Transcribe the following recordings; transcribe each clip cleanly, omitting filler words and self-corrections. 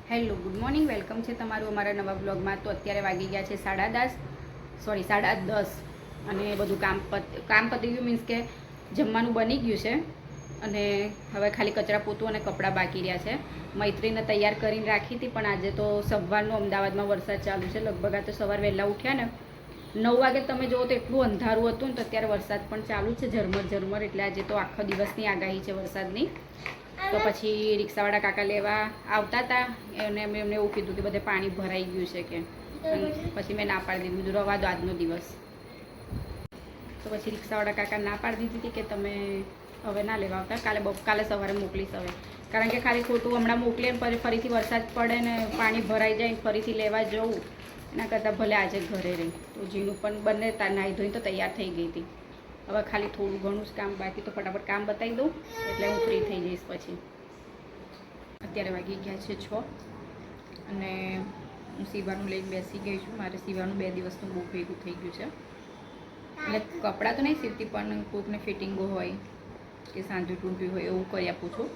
Hello good morning, welcome છે તમારું અમારા નવા બ્લોગમાં. તો અત્યારે વાગી ગયા છે 10:30 અને બધું કામ પતી ગયું, મીન્સ કે જમવાનું બની ગયું છે અને હવે ખાલી કચરા પોતું અને કપડાં બાકી રહ્યા છે. મૈત્રીને તૈયાર કરીને રાખી હતી, પણ આજે તો સવારનો અમદાવાદમાં વરસાદ ચાલુ છે. લગભગ આ તો સવાર વહેલા ઉઠ્યા ને 9 વાગે તમે જુઓ તો એટલું અંધારું હતું ને, તો અત્યારે વરસાદ પણ ચાલુ છે ઝરમર. એટલે આજે તો આખો દિવસની આગાહી છે વરસાદની. તો પછી રિક્ષાવાળા કાકા લેવા આવતા હતા, એમને એમને એવું કીધું કે બધે પાણી ભરાઈ ગયું છે કે. પછી મેં ના પાડી દીધું, રવા દો આજનો દિવસ. તો પછી રિક્ષાવાળા કાકા ના પાડી દીધી કે તમે હવે ના લેવા આવતા, કાલે સવારે મોકલીશ હવે. કારણ કે ખાલી ખોટું હમણાં મોકલીએ ને ફરીથી વરસાદ પડે ને પાણી ભરાઈ જાય ને ફરીથી લેવા જવું, એના કરતાં ભલે આજે ઘરે રહી. તો જીનું પણ બંને નાહી ધોઈને તો તૈયાર થઈ ગઈ હતી. હવે ખાલી થોડું ઘણું જ કામ બાકી, તો ફટાફટ કામ બતાવી દઉં એટલે હું ફ્રી થઈ જઈશ પછી. અત્યારે વાગી ગયા છે 6 અને હું સીવાનું લઈને બેસી ગઈ છું. મારે સીવાનું 2 દિવસનું બહુ ભેગું થઈ ગયું છે. એટલે કપડાં તો નહીં સીવતી, પણ કોઈકને ફિટિંગો હોય કે સાંજું ટૂંટ્યું હોય એવું કરી આપું છું.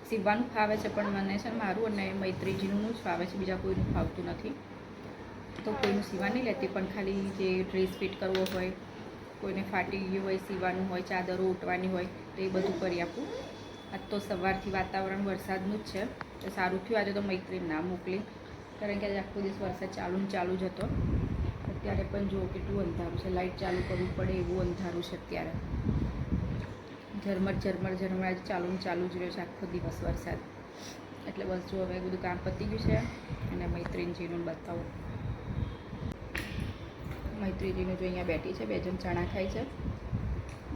સીવવાનું ફાવે છે, પણ મને છે ને મારું અને મૈત્રીજીનું જ ફાવે છે, બીજા કોઈનું ફાવતું નથી. તો કોઈનું સીવા નહીં લેતી, પણ ખાલી જે ડ્રેસ ફિટ કરવો હોય, કોઈને ફાટી ગયું હોય, સીવાનું હોય, ચાદરો ઉટવાની હોય તો એ બધું કરી આપું. આજ તો સવારથી વાતાવરણ વરસાદનું જ છે, તો સારું થયું આજે તો મૈત્રીને ના મોકલી, કારણ કે આજે આખો દિવસ વરસાદ ચાલુ જ હતો. અત્યારે પણ જુઓ કેટલું અંધારું છે, લાઇટ ચાલુ કરવું પડે એવું અંધારું છે અત્યારે. ઝરમર આજે ચાલુ જ રહ્યો છે આખો દિવસ વરસાદ. એટલે બસ જો હવે બધું કામ પતી ગયું છે અને મૈત્રીજીનું બતાવું. મૈત્રીજીનું જો અહીંયા બેઠી છે, 2 જણ ચણા ખાય છે.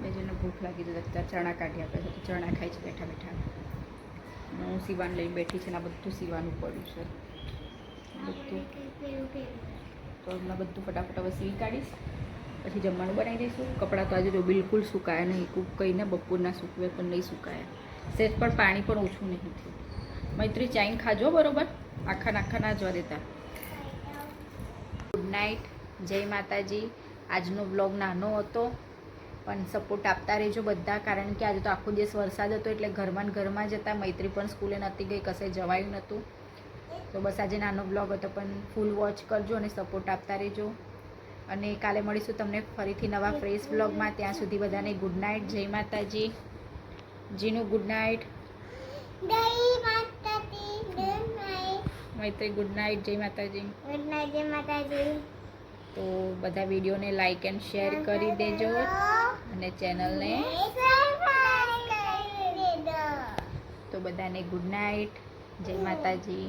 2 જણને ભૂખ લાગી છે, અત્યારે ચણા કાઢી આપે છે, તો ચણા ખાય છે બેઠા બેઠા. હું સીવાનું લઈને બેઠી છે ને આ બધું સીવાનું પડ્યું છે બધું. તો હમણાં બધું ફટાફટ હવે સીવી કાઢીશ, પછી જમવાનું બનાવી દઈશું. કપડાં તો આજે જો બિલકુલ સુકાયા નહીં, કહીને બપોરના સૂકવે પણ નહીં સુકાયા. સેજ પણ પાણી પણ ઓછું નહીં થયું. મૈત્રી ચાઈન ખાજો બરોબર, આખા ના જવા દેતા. ગુડ નાઇટ, જય માતાજી. આજનો બ્લોગ નાનો હતો, પણ સપોર્ટ આપતા રહેજો બધા, કારણ કે આજે તો આખો દિવસ વરસાદ હતો એટલે ઘરમાં જ હતા. મૈત્રી પણ સ્કૂલે નહોતી ગઈ, કશે જવાયું નહોતું. તો બસ આજે નાનો બ્લોગ હતો, પણ ફૂલ વોચ કરજો અને સપોર્ટ આપતા રહેજો. અને કાલે મળીશું તમને ફરીથી નવા ફ્રેશ બ્લોગમાં. ત્યાં સુધી બધાને ગુડ નાઇટ, જય માતાજી. જીનું ગુડ નાઇટ. મૈત્રી ગુડ નાઇટ, જય માતાજી. ગુડ નાઇટ, જય માતાજી. તો બધા વિડીયોને લાઈક એન્ડ શેર કરી દેજો અને ચેનલને. તો બધાને ગુડ નાઇટ, જય માતાજી.